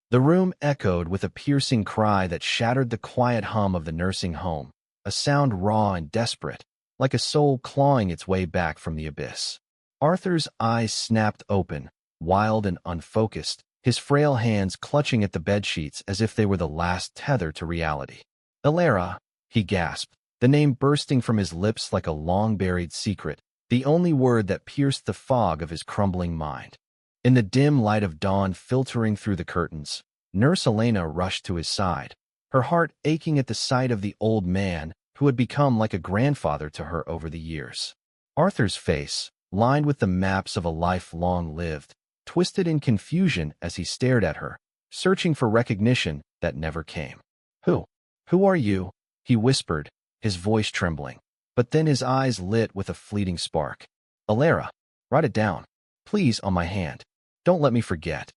The room echoed with a piercing cry that shattered the quiet hum of the nursing home, a sound raw and desperate, like a soul clawing its way back from the abyss. Arthur's eyes snapped open, wild and unfocused, his frail hands clutching at the bedsheets as if they were the last tether to reality. "Elara," he gasped, the name bursting from his lips like a long-buried secret, the only word that pierced the fog of his crumbling mind. In the dim light of dawn filtering through the curtains, Nurse Elena rushed to his side, her heart aching at the sight of the old man who had become like a grandfather to her over the years. Arthur's face, lined with the maps of a life long lived, twisted in confusion as he stared at her, searching for recognition that never came. "Who? Who are you?" he whispered, his voice trembling. But then his eyes lit with a fleeting spark. "Elara, write it down, please, on my hand. Don't let me forget."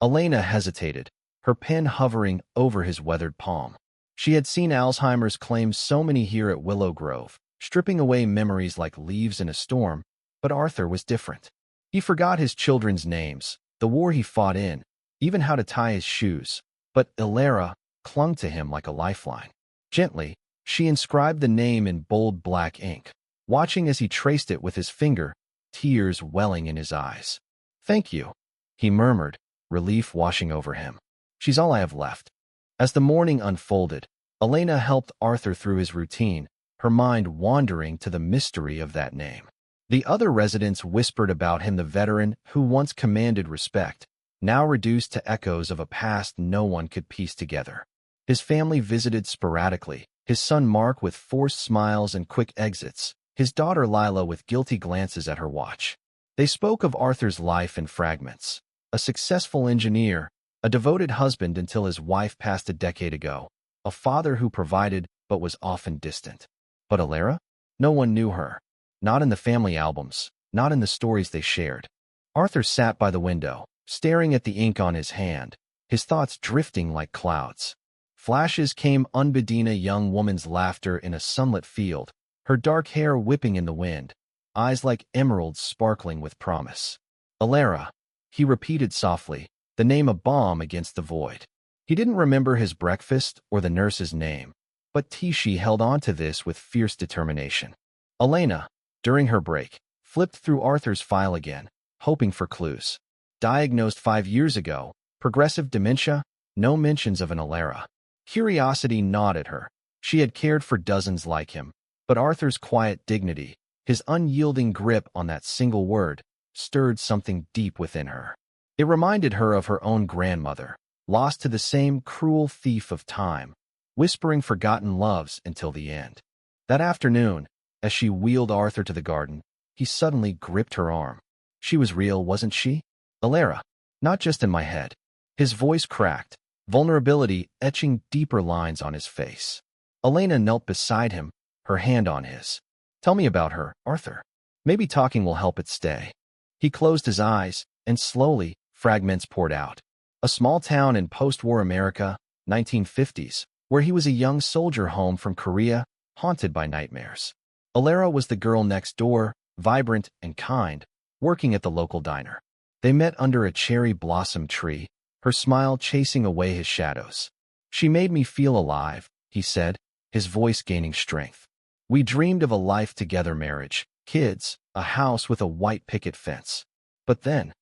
Elena hesitated, her pen hovering over his weathered palm. She had seen Alzheimer's claim so many here at Willow Grove, stripping away memories like leaves in a storm, but Arthur was different. He forgot his children's names, the war he fought in, even how to tie his shoes, but Elara clung to him like a lifeline. Gently, she inscribed the name in bold black ink, watching as he traced it with his finger, tears welling in his eyes. "Thank you," he murmured, relief washing over him. "She's all I have left." As the morning unfolded, Elena helped Arthur through his routine, her mind wandering to the mystery of that name. The other residents whispered about him, the veteran who once commanded respect, now reduced to echoes of a past no one could piece together. His family visited sporadically, his son Mark with forced smiles and quick exits, his daughter Lila with guilty glances at her watch. They spoke of Arthur's life in fragments: a successful engineer, a devoted husband until his wife passed a decade ago, a father who provided but was often distant. But Elara? No one knew her. Not in the family albums, not in the stories they shared. Arthur sat by the window, staring at the ink on his hand, his thoughts drifting like clouds. Flashes came unbidden: a young woman's laughter in a sunlit field, her dark hair whipping in the wind, eyes like emeralds sparkling with promise. "Elara," he repeated softly, the name a bomb against the void. He didn't remember his breakfast or the nurse's name, but Tishi held on to this with fierce determination. Elena, during her break, flipped through Arthur's file again, hoping for clues. Diagnosed 5 years ago, progressive dementia, no mentions of an Elara. Curiosity gnawed at her. She had cared for dozens like him, but Arthur's quiet dignity, his unyielding grip on that single word, stirred something deep within her. It reminded her of her own grandmother, lost to the same cruel thief of time, whispering forgotten loves until the end. That afternoon, as she wheeled Arthur to the garden, he suddenly gripped her arm. She was real, wasn't she? "Elara, not just in my head." His voice cracked, vulnerability etching deeper lines on his face. Elena knelt beside him, her hand on his. "Tell me about her, Arthur. Maybe talking will help it stay." He closed his eyes, and slowly, fragments poured out. A small town in post-war America, 1950s, where he was a young soldier home from Korea, haunted by nightmares. Elara was the girl next door, vibrant and kind, working at the local diner. They met under a cherry blossom tree, her smile chasing away his shadows. "She made me feel alive," he said, his voice gaining strength. "We dreamed of a life together, marriage, kids, a house with a white picket fence." But then,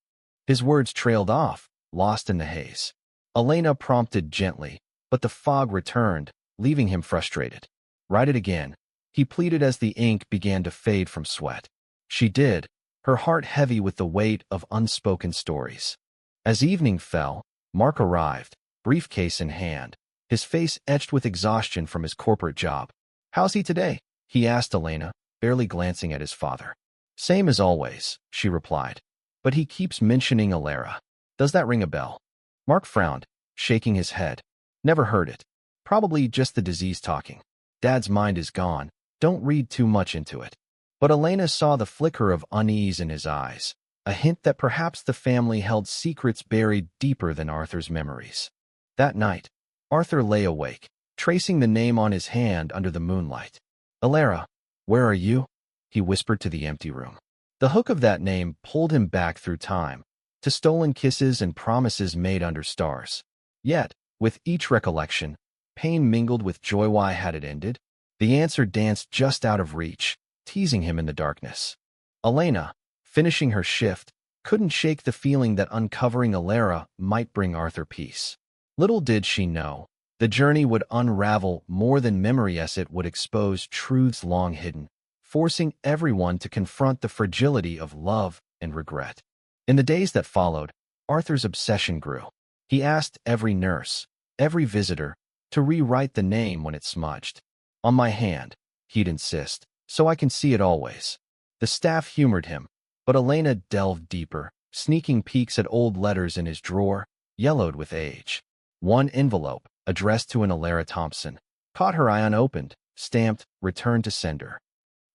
his words trailed off, lost in the haze. Elena prompted gently, but the fog returned, leaving him frustrated. "Write it again," he pleaded as the ink began to fade from sweat. She did, her heart heavy with the weight of unspoken stories. As evening fell, Mark arrived, briefcase in hand, his face etched with exhaustion from his corporate job. "How's he today?" he asked Elena, barely glancing at his father. "Same as always," she replied. "But he keeps mentioning Elara. Does that ring a bell?" Mark frowned, shaking his head. "Never heard it. Probably just the disease talking. Dad's mind is gone. Don't read too much into it." But Elena saw the flicker of unease in his eyes, a hint that perhaps the family held secrets buried deeper than Arthur's memories. That night, Arthur lay awake, tracing the name on his hand under the moonlight. "Elara, where are you?" he whispered to the empty room. The hook of that name pulled him back through time, to stolen kisses and promises made under stars. Yet, with each recollection, pain mingled with joy. Why had it ended? The answer danced just out of reach, teasing him in the darkness. Elena, finishing her shift, couldn't shake the feeling that uncovering Alara might bring Arthur peace. Little did she know, the journey would unravel more than memory as it would expose truths long hidden, forcing everyone to confront the fragility of love and regret. In the days that followed, Arthur's obsession grew. He asked every nurse, every visitor, to rewrite the name when it smudged. On my hand, he'd insist, so I can see it always. The staff humored him, but Elena delved deeper, sneaking peeks at old letters in his drawer, yellowed with age. One envelope, addressed to an Alara Thompson, caught her eye unopened, stamped, "Return to sender."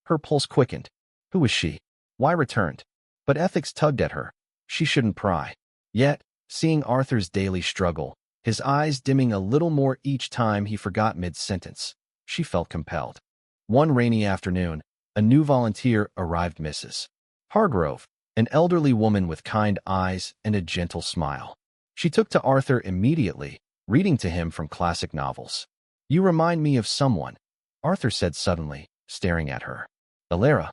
Her pulse quickened. Who was she? Why returned? But ethics tugged at her. She shouldn't pry. Yet, seeing Arthur's daily struggle, his eyes dimming a little more each time he forgot mid-sentence, she felt compelled. One rainy afternoon, a new volunteer arrived, Mrs. Hargrove, an elderly woman with kind eyes and a gentle smile. She took to Arthur immediately, reading to him from classic novels. "You remind me of someone," Arthur said suddenly, staring at her. "Alara."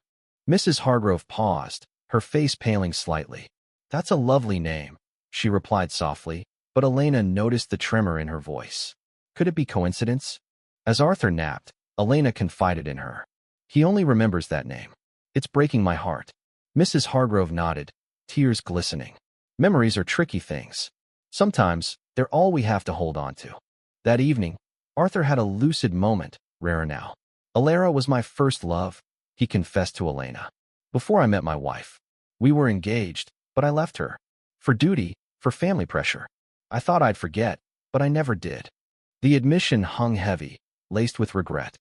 Mrs. Hargrove paused, her face paling slightly. "That's a lovely name," she replied softly, but Elena noticed the tremor in her voice. Could it be coincidence? As Arthur napped, Elena confided in her. "He only remembers that name. It's breaking my heart." Mrs. Hargrove nodded, tears glistening. Memories are tricky things. Sometimes, they're all we have to hold on to. That evening, Arthur had a lucid moment, rarer now. "Alara was my first love," he confessed to Elena. "Before I met my wife. We were engaged, but I left her. For duty, for family pressure. I thought I'd forget, but I never did." The admission hung heavy, laced with regret.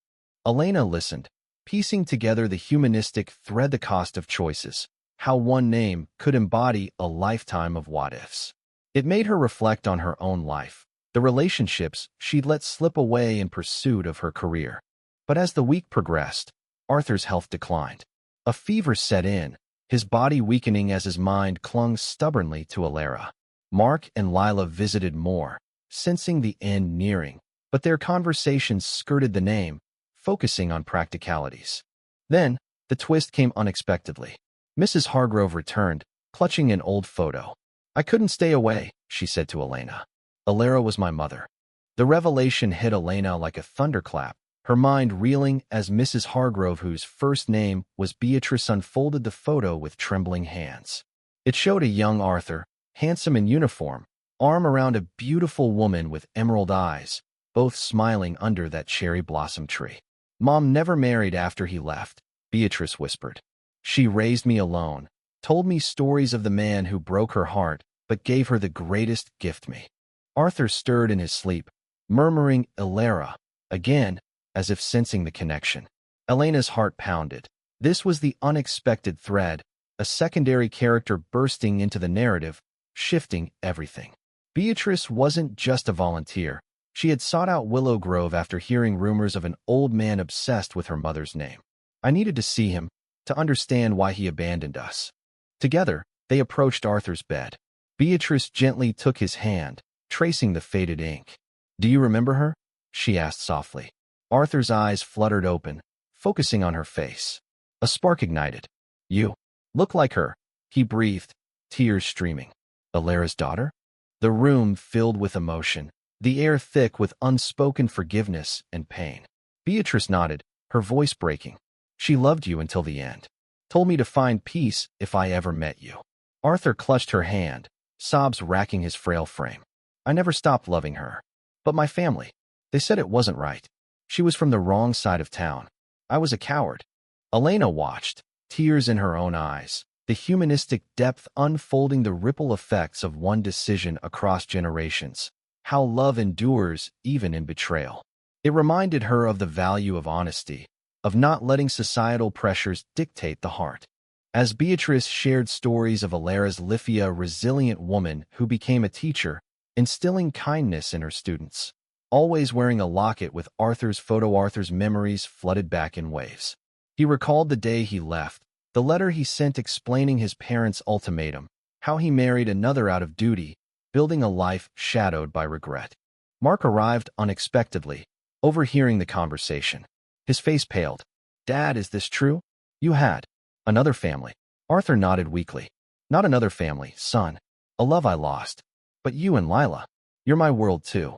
Elena listened, piecing together the humanistic thread, the cost of choices, how one name could embody a lifetime of what-ifs. It made her reflect on her own life, the relationships she'd let slip away in pursuit of her career. But as the week progressed, Arthur's health declined. A fever set in, his body weakening as his mind clung stubbornly to Alara. Mark and Lila visited more, sensing the end nearing, but their conversations skirted the name, focusing on practicalities. Then, the twist came unexpectedly. Mrs. Hargrove returned, clutching an old photo. "I couldn't stay away," she said to Elena. "Alara was my mother." The revelation hit Elena like a thunderclap, her mind reeling as Mrs. Hargrove, whose first name was Beatrice, unfolded the photo with trembling hands. It showed a young Arthur, handsome in uniform, arm around a beautiful woman with emerald eyes, both smiling under that cherry blossom tree. "Mom never married after he left," Beatrice whispered. "She raised me alone, told me stories of the man who broke her heart, but gave her the greatest gift me." Arthur stirred in his sleep, murmuring "Alara" again, as if sensing the connection. Elena's heart pounded. This was the unexpected thread, a secondary character bursting into the narrative, shifting everything. Beatrice wasn't just a volunteer. She had sought out Willow Grove after hearing rumors of an old man obsessed with her mother's name. "I needed to see him, to understand why he abandoned us." Together, they approached Arthur's bed. Beatrice gently took his hand, tracing the faded ink. "Do you remember her?" she asked softly. Arthur's eyes fluttered open, focusing on her face. A spark ignited. "You look like her," he breathed, tears streaming. "Alara's daughter?" The room filled with emotion, the air thick with unspoken forgiveness and pain. Beatrice nodded, her voice breaking. "She loved you until the end. Told me to find peace if I ever met you." Arthur clutched her hand, sobs racking his frail frame. "I never stopped loving her. But my family, they said it wasn't right. She was from the wrong side of town. I was a coward." Elena watched, tears in her own eyes, the humanistic depth unfolding, the ripple effects of one decision across generations, how love endures even in betrayal. It reminded her of the value of honesty, of not letting societal pressures dictate the heart. As Beatrice shared stories of Alara's Lifia, a resilient woman who became a teacher, instilling kindness in her students, always wearing a locket with Arthur's photo, Arthur's memories flooded back in waves. He recalled the day he left, the letter he sent explaining his parents' ultimatum, how he married another out of duty, building a life shadowed by regret. Mark arrived unexpectedly, overhearing the conversation. His face paled. "Dad, is this true? You had another family." Arthur nodded weakly. "Not another family, son. A love I lost. But you and Lila, you're my world too."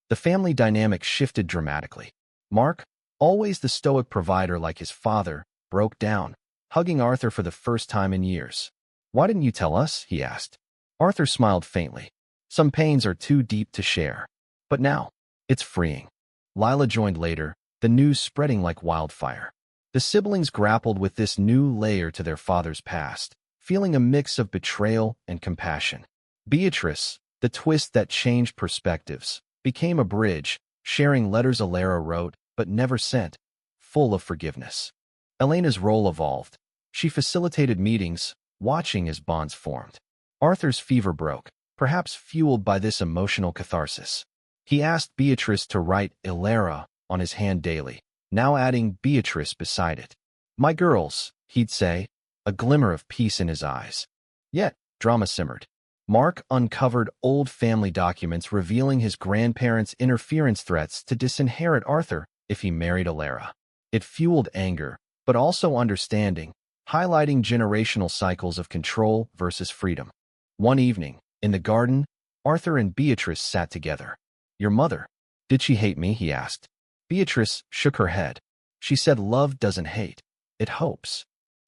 The family dynamic shifted dramatically. Mark, always the stoic provider like his father, broke down, hugging Arthur for the first time in years. "Why didn't you tell us?" he asked. Arthur smiled faintly. "Some pains are too deep to share. But now, it's freeing." Lila joined later, the news spreading like wildfire. The siblings grappled with this new layer to their father's past, feeling a mix of betrayal and compassion. Beatrice, the twist that changed perspectives, became a bridge, sharing letters Alara wrote but never sent, full of forgiveness. Elena's role evolved. She facilitated meetings, watching as bonds formed. Arthur's fever broke, perhaps fueled by this emotional catharsis. He asked Beatrice to write Alara on his hand daily, now adding Beatrice beside it. "My girls," he'd say, a glimmer of peace in his eyes. Yet, drama simmered. Mark uncovered old family documents revealing his grandparents' interference threats to disinherit Arthur if he married Alara. It fueled anger, but also understanding, highlighting generational cycles of control versus freedom. One evening, in the garden, Arthur and Beatrice sat together. "Your mother, did she hate me?" he asked. Beatrice shook her head. She said love doesn't hate, it hopes.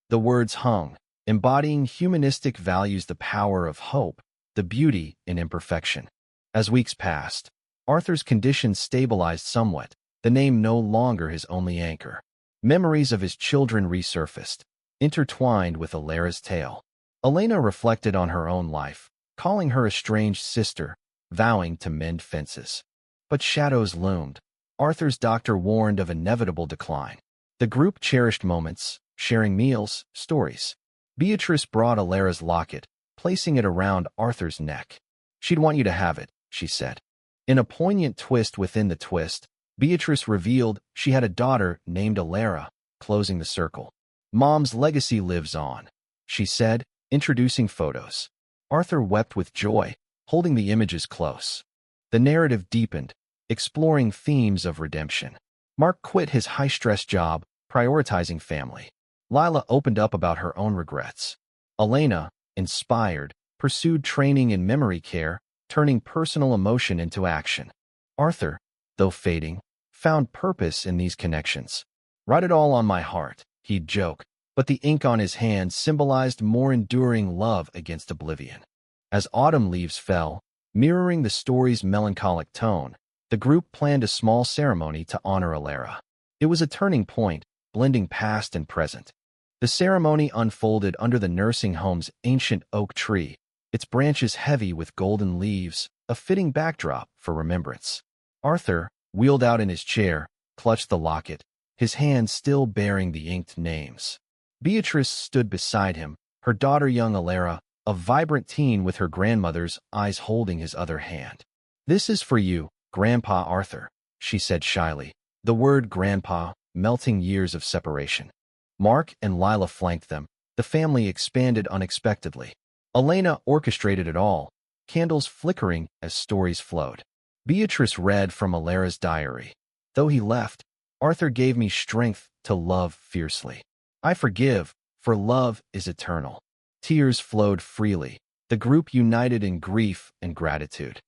The words hung, embodying humanistic values, the power of hope, the beauty in imperfection. As weeks passed, Arthur's condition stabilized somewhat, the name no longer his only anchor. Memories of his children resurfaced, intertwined with Alara's tale. Elena reflected on her own life, calling her estranged sister, vowing to mend fences. But shadows loomed. Arthur's doctor warned of inevitable decline. The group cherished moments, sharing meals, stories. Beatrice brought Alara's locket, placing it around Arthur's neck. "She'd want you to have it," she said. In a poignant twist within the twist, Beatrice revealed she had a daughter named Alara, closing the circle. "Mom's legacy lives on," she said, introducing photos. Arthur wept with joy, holding the images close. The narrative deepened, exploring themes of redemption. Mark quit his high-stress job, prioritizing family. Lila opened up about her own regrets. Elena, inspired, pursued training in memory care, turning personal emotion into action. Arthur, though fading, found purpose in these connections. "Write it all on my heart," he'd joke, but the ink on his hand symbolized more enduring love against oblivion. As autumn leaves fell, mirroring the story's melancholic tone, the group planned a small ceremony to honor Alara. It was a turning point, blending past and present. The ceremony unfolded under the nursing home's ancient oak tree, its branches heavy with golden leaves, a fitting backdrop for remembrance. Arthur, wheeled out in his chair, clutched the locket, his hand still bearing the inked names. Beatrice stood beside him, her daughter young Alara, a vibrant teen with her grandmother's eyes holding his other hand. "This is for you, Grandpa Arthur," she said shyly, the word grandpa melting years of separation. Mark and Lila flanked them, the family expanded unexpectedly. Elena orchestrated it all, candles flickering as stories flowed. Beatrice read from Alara's diary. "Though he left, Arthur gave me strength to love fiercely. I forgive, for love is eternal." Tears flowed freely, the group united in grief and gratitude.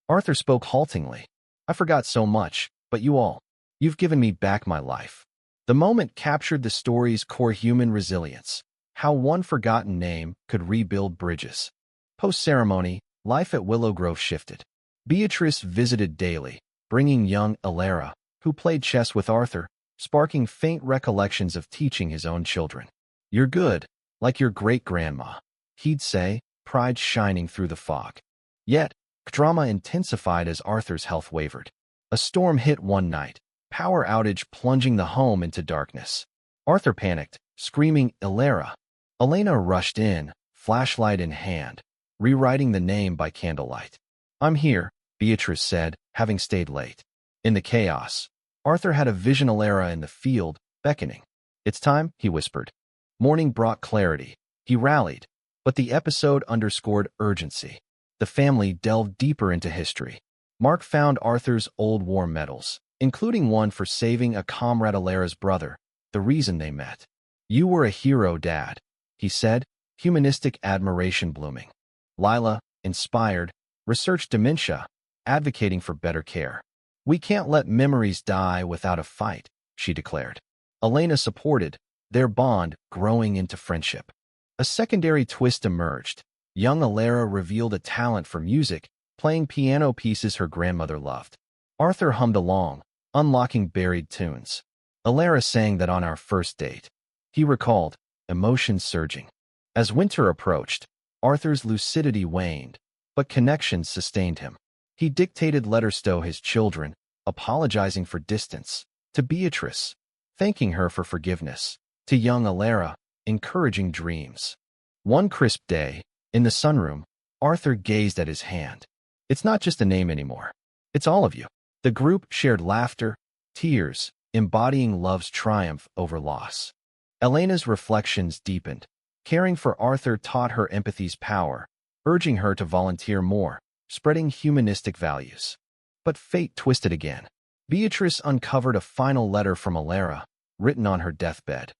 Arthur spoke haltingly. "I forgot so much, but you've given me back my life." The moment captured the story's core human resilience, how one forgotten name could rebuild bridges. Post-ceremony, life at Willow Grove shifted. Beatrice visited daily, bringing young Alara, who played chess with Arthur, sparking faint recollections of teaching his own children. "You're good, like your great-grandma," he'd say, pride shining through the fog. Yet, drama intensified as Arthur's health wavered. A storm hit one night, power outage plunging the home into darkness. Arthur panicked, screaming, "Alara!" Elena rushed in, flashlight in hand, rewriting the name by candlelight. "I'm here," Beatrice said, having stayed late. In the chaos, Arthur had a vision Alara in the field, beckoning. "It's time," he whispered. Morning brought clarity. He rallied, but the episode underscored urgency. The family delved deeper into history. Mark found Arthur's old war medals, including one for saving a comrade, Alera's brother, the reason they met. "You were a hero, Dad," he said, humanistic admiration blooming. Lila, inspired, researched dementia, advocating for better care. "We can't let memories die without a fight," she declared. Elena supported, their bond growing into friendship. A secondary twist emerged. Young Alera revealed a talent for music, playing piano pieces her grandmother loved. Arthur hummed along, unlocking buried tunes. Alera sang that on our first date. He recalled, emotions surging. As winter approached, Arthur's lucidity waned, but connections sustained him. He dictated letters to his children, apologizing for distance, to Beatrice, thanking her for forgiveness, to young Alera, encouraging dreams. One crisp day, in the sunroom, Arthur gazed at his hand. "It's not just a name anymore. It's all of you." The group shared laughter, tears, embodying love's triumph over loss. Elena's reflections deepened. Caring for Arthur taught her empathy's power, urging her to volunteer more, spreading humanistic values. But fate twisted again. Beatrice uncovered a final letter from Alera, written on her deathbed.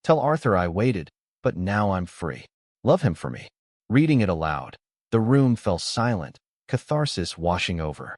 "Tell Arthur I waited, but now I'm free. Love him for me." Reading it aloud, the room fell silent, catharsis washing over.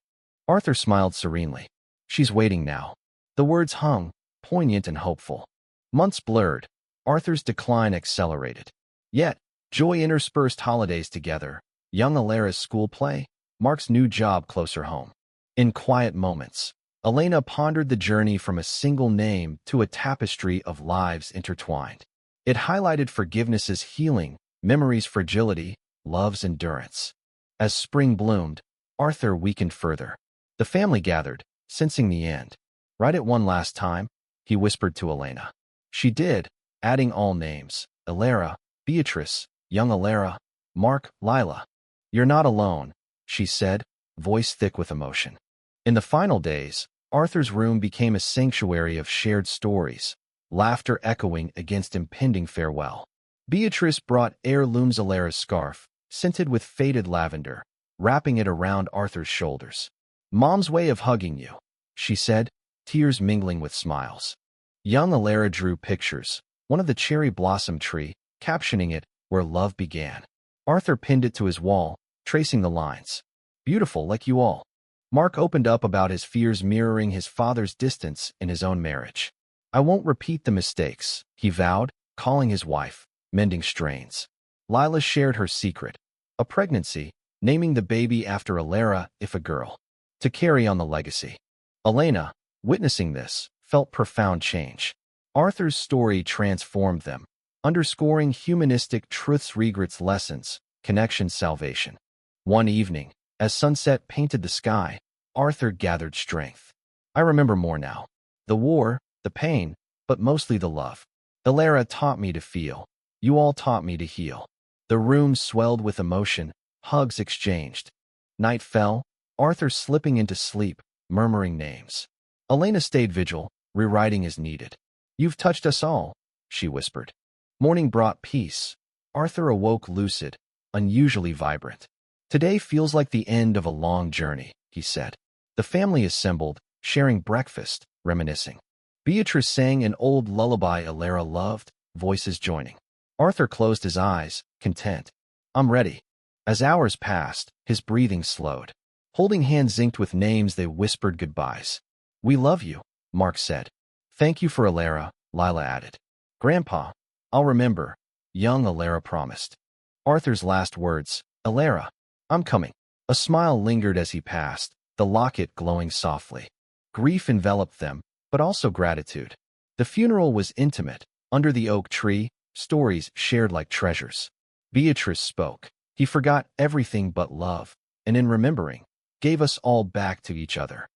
Arthur smiled serenely. "She's waiting now." The words hung, poignant and hopeful. Months blurred. Arthur's decline accelerated. Yet, joy interspersed holidays together, young Alera's school play, Mark's new job closer home. In quiet moments, Elena pondered the journey from a single name to a tapestry of lives intertwined. It highlighted forgiveness's healing, memory's fragility, love's endurance. As spring bloomed, Arthur weakened further. The family gathered, sensing the end. "Write it one last time," he whispered to Elena. She did, adding all names: Alera, Beatrice, young Alera, Mark, Lila. "You're not alone," she said, voice thick with emotion. In the final days, Arthur's room became a sanctuary of shared stories, laughter echoing against impending farewell. Beatrice brought heirlooms Alera's scarf, scented with faded lavender, wrapping it around Arthur's shoulders. "Mom's way of hugging you," she said, tears mingling with smiles. Young Alera drew pictures, one of the cherry blossom tree, captioning it, "Where Love Began." Arthur pinned it to his wall, tracing the lines. "Beautiful like you all." Mark opened up about his fears mirroring his father's distance in his own marriage. "I won't repeat the mistakes," he vowed, calling his wife, mending strains. Lila shared her secret, a pregnancy, naming the baby after Alera if a girl, to carry on the legacy. Elena, witnessing this, felt profound change. Arthur's story transformed them, underscoring humanistic truths, regrets, lessons, connection, salvation. One evening, as sunset painted the sky, Arthur gathered strength. "I remember more now. The war, the pain, but mostly the love. Alera taught me to feel. You all taught me to heal." The room swelled with emotion, hugs exchanged. Night fell, Arthur slipping into sleep, murmuring names. Elena stayed vigil, rewriting as needed. "You've touched us all," she whispered. Morning brought peace. Arthur awoke lucid, unusually vibrant. "Today feels like the end of a long journey," he said. The family assembled, sharing breakfast, reminiscing. Beatrice sang an old lullaby Alera loved, voices joining. Arthur closed his eyes, content. "I'm ready." As hours passed, his breathing slowed. Holding hands inked with names, they whispered goodbyes. "We love you," Mark said. "Thank you for Alera," Lila added. "Grandpa, I'll remember," young Alera promised. Arthur's last words, "Alera, I'm coming." A smile lingered as he passed, the locket glowing softly. Grief enveloped them, but also gratitude. The funeral was intimate, under the oak tree, stories shared like treasures. Beatrice spoke. "He forgot everything but love, and in remembering, gave us all back to each other."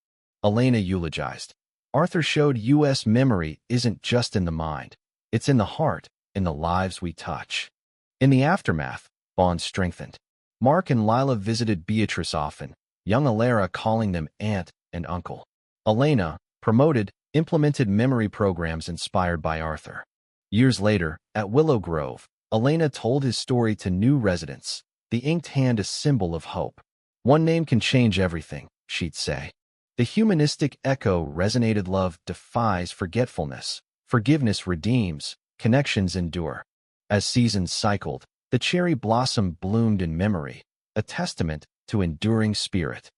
Elena eulogized. Arthur showed us memory isn't just in the mind. It's in the heart, in the lives we touch. In the aftermath, bonds strengthened. Mark and Lila visited Beatrice often, young Alera calling them aunt and uncle. Elena, promoted, implemented memory programs inspired by Arthur. Years later, at Willow Grove, Elena told his story to new residents, the inked hand a symbol of hope. One name can change everything, she'd say. The humanistic echo resonated. Love defies forgetfulness. Forgiveness redeems. Connections endure. As seasons cycled, the cherry blossom bloomed in memory, a testament to enduring spirit.